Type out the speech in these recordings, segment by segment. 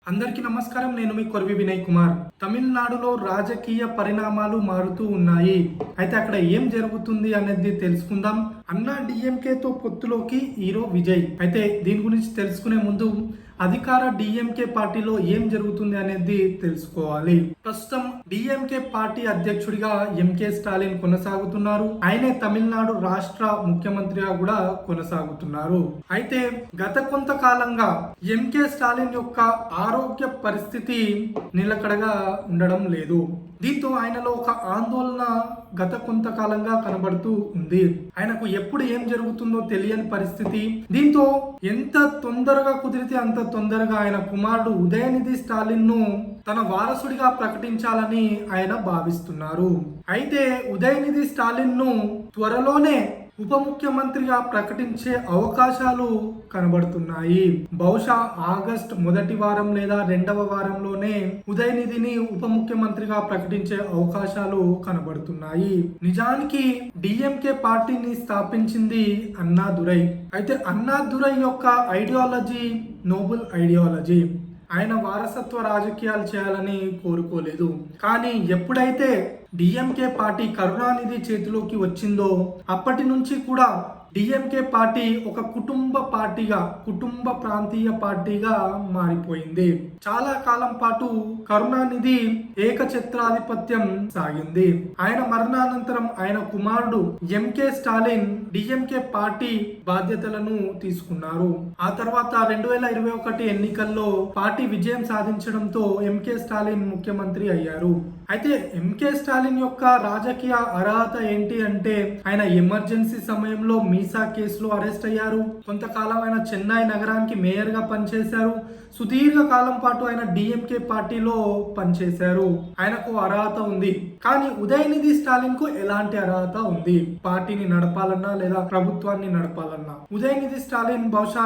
అందరికీ నమస్కారం. నేను మీ కొరవి వినయ్ కుమార్. తమిళనాడులో రాజకీయ పరిణామాలు మారుతూ ఉన్నాయి. అయితే అక్కడ ఏం జరుగుతుంది అనేది తెలుసుకుందాం. అన్నా డిఎంకేతో పొత్తులోకి హీరో విజయ్. అయితే దీని గురించి తెలుసుకునే ముందు అధికార డిఎంకే పార్టీలో ఏం జరుగుతుంది అనేది తెలుసుకోవాలి. ప్రస్తుతం డిఎంకే పార్టీ అధ్యక్షుడిగా ఎంకే స్టాలిన్ కొనసాగుతున్నారు. ఆయనే తమిళనాడు రాష్ట్ర ముఖ్యమంత్రిగా కూడా కొనసాగుతున్నారు. అయితే గత కొంతకాలంగా ఎంకే స్టాలిన్ యొక్క ఆరోగ్య పరిస్థితి నిలకడగా ఉండడం లేదు. దీంతో ఆయనలో ఒక ఆందోళన గత కొంతకాలంగా కనబడుతూ ఉంది. ఆయనకు ఎప్పుడు ఏం జరుగుతుందో తెలియని పరిస్థితి. దీంతో ఎంత తొందరగా కుదిరితే అంత తొందరగా ఆయన కుమారుడు ఉదయనిధి స్టాలిన్ ను తన వారసుడిగా ప్రకటించాలని ఆయన భావిస్తున్నారు. అయితే ఉదయనిధి స్టాలిన్ ను త్వరలోనే ఉప ముఖ్యమంత్రిగా ప్రకటించే అవకాశాలు కనబడుతున్నాయి. బహుశా ఆగస్ట్ మొదటి వారం లేదా రెండవ వారంలోనే ఉదయనిధిని ఉప ముఖ్యమంత్రిగా ప్రకటించే అవకాశాలు కనబడుతున్నాయి. నిజానికి డిఎంకే పార్టీని స్థాపించింది అన్నాదురై. అయితే అన్నాదురై యొక్క ఐడియాలజీ నోబుల్ ఐడియాలజీ. ఆయన వారసత్వ రాజకీయాలు చేయాలని కోరుకోలేదు. కానీ ఎప్పుడైతే డిఎంకే పార్టీ కరుణానిధి చేతిలోకి వచ్చిందో అప్పటి నుంచి కూడా డిఎంకే పార్టీ ఒక కుటుంబ ప్రాంతీయ పార్టీగా మారిపోయింది. చాలా కాలం పాటు కరుణానిధి ఏకఛత్రాధిపత్యం సాగింది. ఆయన మరణానంతరం ఆయన కుమారుడు ఎంకే స్టాలిన్ డిఎంకే పార్టీ బాధ్యతలను తీసుకున్నారు. ఆ తర్వాత 2021 ఎన్నికల్లో పార్టీ విజయం సాధించడంతో ఎంకే స్టాలిన్ ముఖ్యమంత్రి అయ్యారు. అయితే ఎంకే స్టాలిన్ యొక్క రాజకీయ అర్హత ఏంటి అంటే ఆయన ఎమర్జెన్సీ సమయంలో మీసా కేసులో అరెస్ట్ అయ్యారు. కొంతకాలం ఆయన చెన్నై నగరానికి మేయర్ గా పనిచేశారు. సుదీర్ఘ కాలం పాటు ఆయన డిఎంకే పార్టీలో పనిచేశారు. ఆయనకు అర్హత ఉంది. కానీ ఉదయనిధి స్టాలిన్ కు ఎలాంటి అర్హత ఉంది పార్టీని నడపాలన్నా లేదా ప్రభుత్వాన్ని నడపాలన్నా? ఉదయనిధి స్టాలిన్ బహుశా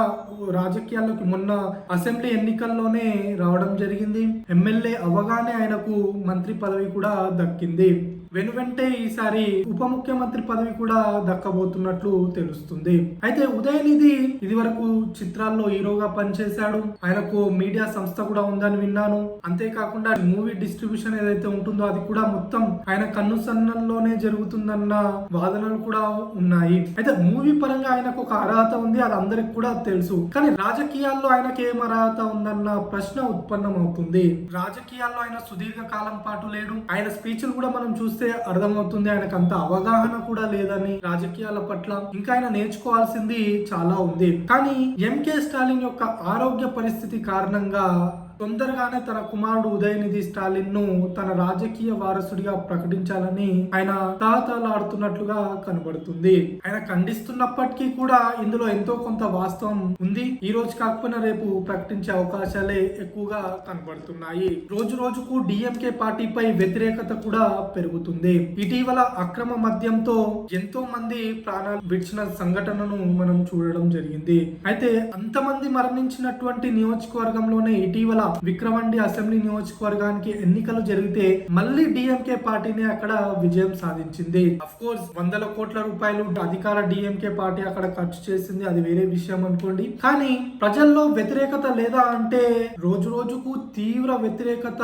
రాజకీయాల్లోకి మొన్న అసెంబ్లీ ఎన్నికల్లోనే రావడం జరిగింది. ఎమ్మెల్యే అవగానే ఆయనకు మంత్రి పదవి కూడా దక్కింది. వెనువెంటే ఈసారి ఉప ముఖ్యమంత్రి పదవి కూడా దక్కబోతున్నట్లు తెలుస్తుంది. అయితే ఉదయనిధి ఇది వరకు చిత్రాల్లో హీరోగా పనిచేశాడు. ఆయనకు మీడియా సంస్థ కూడా ఉందని విన్నాను. అంతేకాకుండా మూవీ డిస్ట్రిబ్యూషన్ ఏదైతే ఉంటుందో అది కూడా మొత్తం ఆయన కన్నుసన్నల్లోనే జరుగుతుందన్న వాదనలు కూడా ఉన్నాయి. అయితే మూవీ పరంగా ఆయనకు ఒక అర్హత ఉంది, అది అందరికి కూడా తెలుసు. కానీ రాజకీయాల్లో ఆయనకి ఏం అర్హత ఉందన్న ప్రశ్న ఉత్పన్నం అవుతుంది. రాజకీయాల్లో ఆయన సుదీర్ఘ కాలం పాటు లేడు. ఆయన స్పీచ్లు కూడా మనం చూస్తే అర్థమవుతుంది ఆయనకు అంత అవగాహన కూడా లేదని రాజకీయాల పట్ల. ఇంకా ఆయన నేర్చుకోవాల్సింది చాలా ఉంది. కానీ ఎంకే స్టాలిన్ యొక్క ఆరోగ్య పరిస్థితి కారణంగా తొందరగానే తన కుమారుడు ఉదయనిధి స్టాలిన్ ను తన రాజకీయ వారసుడిగా ప్రకటించాలని ఆయన తాతలాడుతున్నట్లుగా కనబడుతుంది. ఆయన ఖండిస్తున్నప్పటికీ కూడా ఇందులో ఎంతో కొంత వాస్తవం ఉంది. ఈ రోజు కాకపోయినా రేపు ప్రకటించే అవకాశాలే ఎక్కువగా కనబడుతున్నాయి. రోజు రోజుకు డిఎంకే పార్టీపై వ్యతిరేకత కూడా పెరుగుతుంది. ఇటీవల అక్రమ మద్యంతో ఎంతో మంది ప్రాణాలు విడిచిన సంఘటనను మనం చూడడం జరిగింది. అయితే అంతమంది మరణించినటువంటి నియోజకవర్గంలోనే ఇటీవల విక్రమండి అసెంబ్లీ నియోజకవర్గానికి ఎన్నికలు జరిగితే మళ్ళీ డిఎంకే పార్టీని అక్కడ విజయం సాధించింది. అఫ్ కోర్స్ వందల కోట్ల రూపాయలు అధికార డిఎంకే పార్టీ అక్కడ ఖర్చు చేసింది, అది వేరే విషయం అనుకోండి. కానీ ప్రజల్లో వ్యతిరేకత లేదా అంటే రోజు రోజుకు తీవ్ర వ్యతిరేకత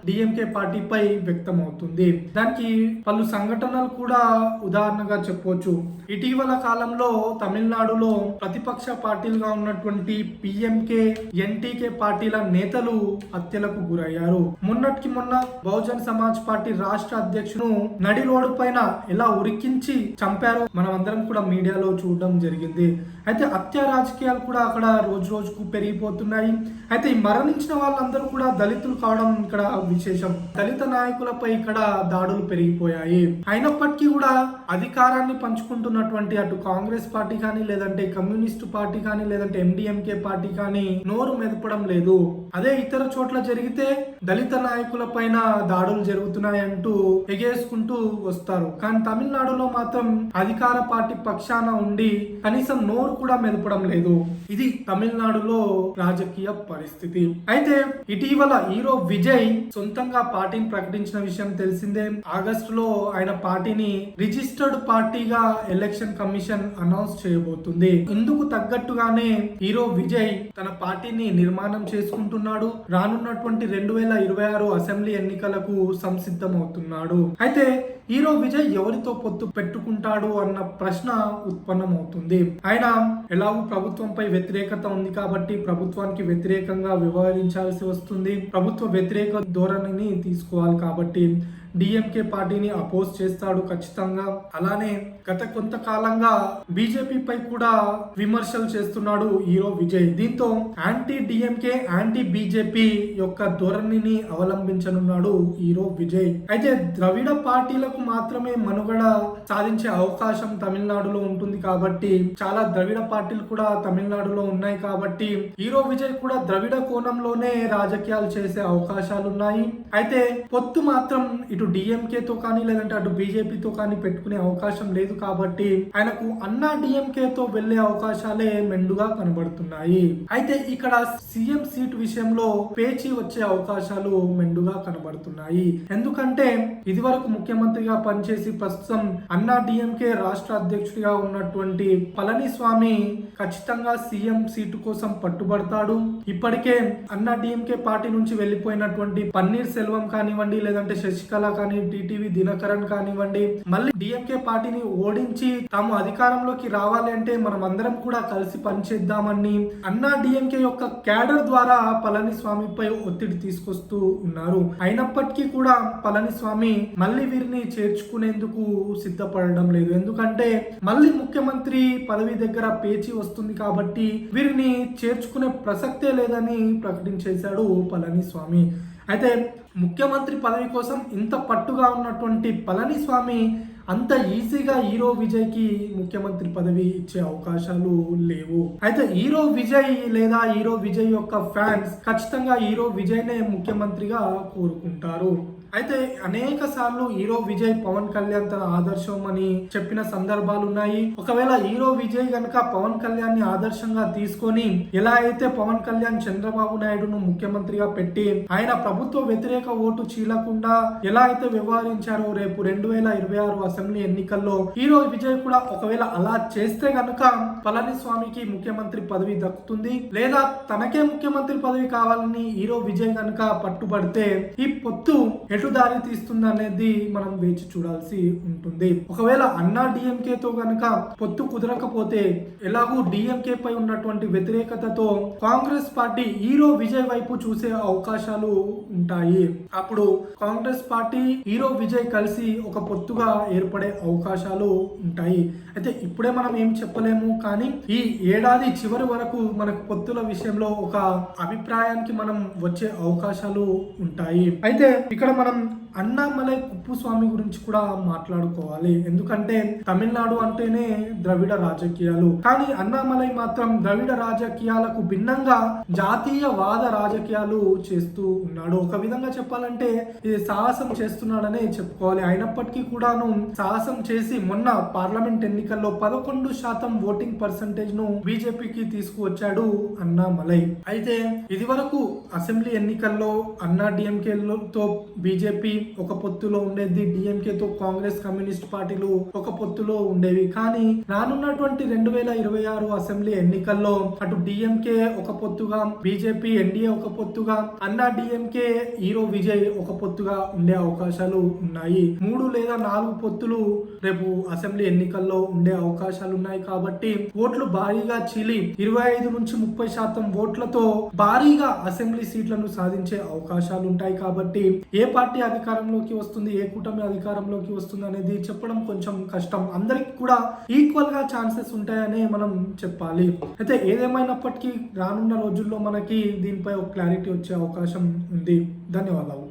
డిఎంకే పార్టీపై వ్యక్తం అవుతుంది. దానికి పలు సంఘటనలు కూడా ఉదాహరణగా చెప్పవచ్చు. ఇటీవల కాలంలో తమిళనాడులో ప్రతిపక్ష పార్టీలుగా ఉన్నటువంటి పిఎంకే ఎన్టీకే పార్టీల నేతలు హత్యలకు గురయ్యారు. మొన్నటికి మొన్న బహుజన్ సమాజ్ పార్టీ రాష్ట్ర అధ్యక్షుడు నడి రోడ్డు పైన ఎలా ఉరికించి చంపారో మనం అందరం కూడా మీడియాలో చూడడం జరిగింది. అయితే హత్య రాజకీయాలు కూడా అక్కడ రోజు రోజుకు పెరిగిపోతున్నాయి. అయితే ఈ మరణించిన వాళ్ళందరూ కూడా దళితులు కావడం ఇక్కడ విశేషం. దళిత నాయకులపై ఇక్కడ దాడులు పెరిగిపోయాయి. అయినప్పటికీ కూడా అధికారాన్ని పంచుకుంటున్నటువంటి అటు కాంగ్రెస్ పార్టీ కానీ లేదంటే కమ్యూనిస్టు పార్టీ కానీ లేదంటే ఎండిఎంకే పార్టీ కానీ నోరు మెదపడం లేదు. అదే ఇతర చోట్ల జరిగితే దళిత నాయకుల పైన దాడులు జరుగుతున్నాయంటూ ఎగేసుకుంటూ వస్తారు. కానీ తమిళనాడులో మాత్రం అధికార పార్టీ పక్షాన ఉండి కనీసం నోరు కూడా మెదపడం లేదు. ఇది తమిళనాడులో రాజకీయ పరిస్థితి. అయితే ఇటీవల హీరో విజయ్ సొంతంగా పార్టీని ప్రకటించిన విషయం తెలిసిందే. ఆగస్టులో ఆయన పార్టీని రిజిస్టర్డ్ పార్టీగా ఎలక్షన్ కమిషన్ అనౌన్స్ చేయబోతుంది. ఇందుకు తగ్గట్టుగానే హీరో విజయ్ తన పార్టీని నిర్మాణం చేసుకుంటున్నాడు. చేస్తున్నాడు. రానున్నటువంటి 2026 అసెంబ్లీ ఎన్నికలకు సంసిద్ధమవుతున్నాడు. అయితే హీరో విజయ్ ఎవరితో పొత్తు పెట్టుకుంటాడు అన్న ప్రశ్న ఉత్పన్నమవుతుంది. ఆయన ఎలాగూ ప్రభుత్వంపై వ్యతిరేకత ఉంది కాబట్టి ప్రభుత్వానికి వ్యతిరేకంగా వ్యవహరించాల్సి వస్తుంది. ప్రభుత్వ వ్యతిరేక ధోరణిని తీసుకోవాలి కాబట్టి డిఎంకే పార్టీని అపోజ్ చేస్తాడు ఖచ్చితంగా. అలానే గత కొంతకాలంగా బీజేపీపై కూడా విమర్శలు చేస్తున్నాడు హీరో విజయ్. దీంతో యాంటీ డిఎంకే యాంటీ బీజేపీ యొక్క ధోరణిని అవలంబించనున్నాడు హీరో విజయ్. అయితే ద్రవిడ పార్టీలకు మాత్రమే మనుగడ సాధించే అవకాశం తమిళనాడులో ఉంటుంది కాబట్టి చాలా ద్రవిడ పార్టీలు కూడా తమిళనాడులో ఉన్నాయి కాబట్టి హీరో విజయ్ కూడా ద్రవిడ కోణంలోనే రాజకీయాలు చేసే అవకాశాలు ఉన్నాయి. అయితే పొత్తు మాత్రం ఇటు డిఎంకేతో కానీ లేదంటే అటు బీజేపీతో కానీ పెట్టుకునే అవకాశం లేదు కాబట్టి ఆయనకు అన్నా డిఎంకేతో వెళ్లే అవకాశాలే మెండుగా కనబడుతున్నాయి. అయితే ఇక్కడ సీఎం సీట్ విషయంలో పేచీ వచ్చే అవకాశాలు మెండుగా కనబడుతున్నాయి. ఎందుకంటే ఇదివరకు ముఖ్యమంత్రిగా పనిచేసి ప్రస్తుతం అన్నా డిఎంకే రాష్ట్ర అధ్యక్షుడిగా ఉన్నటువంటి పళనిస్వామి ఖచ్చితంగా సీఎం సీటు కోసం పట్టుబడతాడు. ఇప్పటికే అన్నా డిఎంకే పార్టీ నుంచి వెళ్లిపోయినటువంటి పన్నీర్ సెల్వం కానివ్వండి లేదంటే శశికళ కానీ టీటీవీ దినకరన్ కానివ్వండి మళ్ళీ డిఎంకే పార్టీని ఓడించి తాము అధికారంలోకి రావాలి అంటే మనం అందరం కూడా కలిసి పనిచేద్దామని అన్నా డిఎంకే యొక్క క్యాడర్ ద్వారా పళనిస్వామిపై ఒత్తిడి తీసుకొస్తూ ఉన్నారు. అయినప్పటికీ కూడా పళనిస్వామి మళ్ళీ వీరిని చేర్చుకునేందుకు సిద్ధపడడం లేదు. ఎందుకంటే మళ్ళీ ముఖ్యమంత్రి పదవి దగ్గర పేచి వస్తుంది కాబట్టి వీరిని చేర్చుకునే ప్రసక్తే లేదని ప్రకటించేశాడు పళనిస్వామి. అయితే ముఖ్యమంత్రి పదవి కోసం ఇంత పట్టుగా ఉన్నటువంటి పళనిస్వామి అంత ఈజీగా హీరో విజయ్ కి ముఖ్యమంత్రి పదవి ఇచ్చే అవకాశాలు లేవు. అయితే హీరో విజయ్ లేదా హీరో విజయ్ యొక్క ఫ్యాన్స్ ఖచ్చితంగా హీరో విజయ్ నే ముఖ్యమంత్రిగా కోరుకుంటారు. అయితే అనేక సార్లు హీరో విజయ్ పవన్ కళ్యాణ్ తన ఆదర్శం అని చెప్పిన సందర్భాలు ఉన్నాయి. ఒకవేళ హీరో విజయ్ గనక పవన్ కళ్యాణ్ ని ఆదర్శంగా తీసుకొని ఎలా అయితే పవన్ కళ్యాణ్ చంద్రబాబు నాయుడును ముఖ్యమంత్రిగా పెట్టి ఆయన ప్రభుత్వ వ్యతిరేక ఓటు చీలకుండా ఎలా అయితే వ్యవహరించారో రేపు 2026 అసెంబ్లీ ఎన్నికల్లో హీరో విజయ్ కూడా ఒకవేళ అలా చేస్తే గనుక పళనిస్వామికి ముఖ్యమంత్రి పదవి దక్కుతుంది. లేదా తనకే ముఖ్యమంత్రి పదవి కావాలని హీరో విజయ్ గనక పట్టుబడితే ఈ పొత్తు ఎటు దారి తీస్తుంది అనేది మనం వేచి చూడాల్సి ఉంటుంది. ఒకవేళ అన్నా డిఎంకే తో గనక పొత్తు కుదరకపోతే ఎలాగూ డిఎంకే పై ఉన్నటువంటి వ్యతిరేకతతో కాంగ్రెస్ పార్టీ హీరో విజయ్ వైపు చూసే అవకాశాలు ఉంటాయి. అప్పుడు కాంగ్రెస్ పార్టీ హీరో విజయ్ కలిసి ఒక పొత్తుగా ఏర్పడే అవకాశాలు ఉంటాయి. అయితే ఇప్పుడే మనం ఏం చెప్పలేము, కానీ ఈ ఏడాది చివరి వరకు మనకు పొత్తుల విషయంలో ఒక అభిప్రాయానికి మనం వచ్చే అవకాశాలు ఉంటాయి. అయితే ఇక్కడ మనం అన్నామలై కుప్పస్వామి గురించి కూడా మాట్లాడుకోవాలి. ఎందుకంటే తమిళనాడు అంటేనే ద్రవిడ రాజకీయాలు, కానీ అన్నామలై మాత్రం ద్రవిడ రాజకీయాలకు భిన్నంగా జాతీయవాద రాజకీయాలు చేస్తూ ఉన్నాడు. ఒక విధంగా చెప్పాలంటే ఇది సాహసం చేస్తున్నాడనే చెప్పుకోవాలి. అయినప్పటికీ కూడాను సాహసం చేసి మొన్న పార్లమెంట్ ఎన్నికల్లో 11% ఓటింగ్ పర్సంటేజ్ ను బీజేపీకి తీసుకువచ్చాడు అన్నామలై. అయితే ఇది వరకు అసెంబ్లీ ఎన్నికల్లో అన్నా డిఎంకేతో బీజేపీ ఒక పొత్తులో ఉండేది, డిఎంకేతో కాంగ్రెస్ కమ్యూనిస్ట్ పార్టీలు ఒక పొత్తులో ఉండేవి. కానీ రానున్నటువంటి 2026 అసెంబ్లీ ఎన్నికల్లో అటు డిఎంకే ఒక పొత్తుగా, బీజేపీ ఎన్డీఏ ఒక పొత్తుగా, అన్నా డిఎంకే హీరో విజయ్ ఒక పొత్తుగా ఉండే అవకాశాలు ఉన్నాయి. 3 లేదా 4 పొత్తులు రేపు అసెంబ్లీ ఎన్నికల్లో ఉండే అవకాశాలు ఉన్నాయి. కాబట్టి ఓట్లు భారీగా చీలి 25 నుంచి 30% ఓట్లతో భారీగా అసెంబ్లీ సీట్లను సాధించే అవకాశాలు ఉంటాయి. కాబట్టి ఏ పార్టీ అధికారంలోకి వస్తుంది, ఏ కూటమి అధికారంలోకి వస్తుంది అనేది చెప్పడం కొంచెం కష్టం. అందరికి కూడా ఈక్వల్ గా ఛాన్సెస్ ఉంటాయని మనం చెప్పాలి. అయితే ఏదేమైనప్పటికీ రానున్న రోజుల్లో మనకి దీనిపై ఒక క్లారిటీ వచ్చే అవకాశం ఉంది. ధన్యవాదాలు.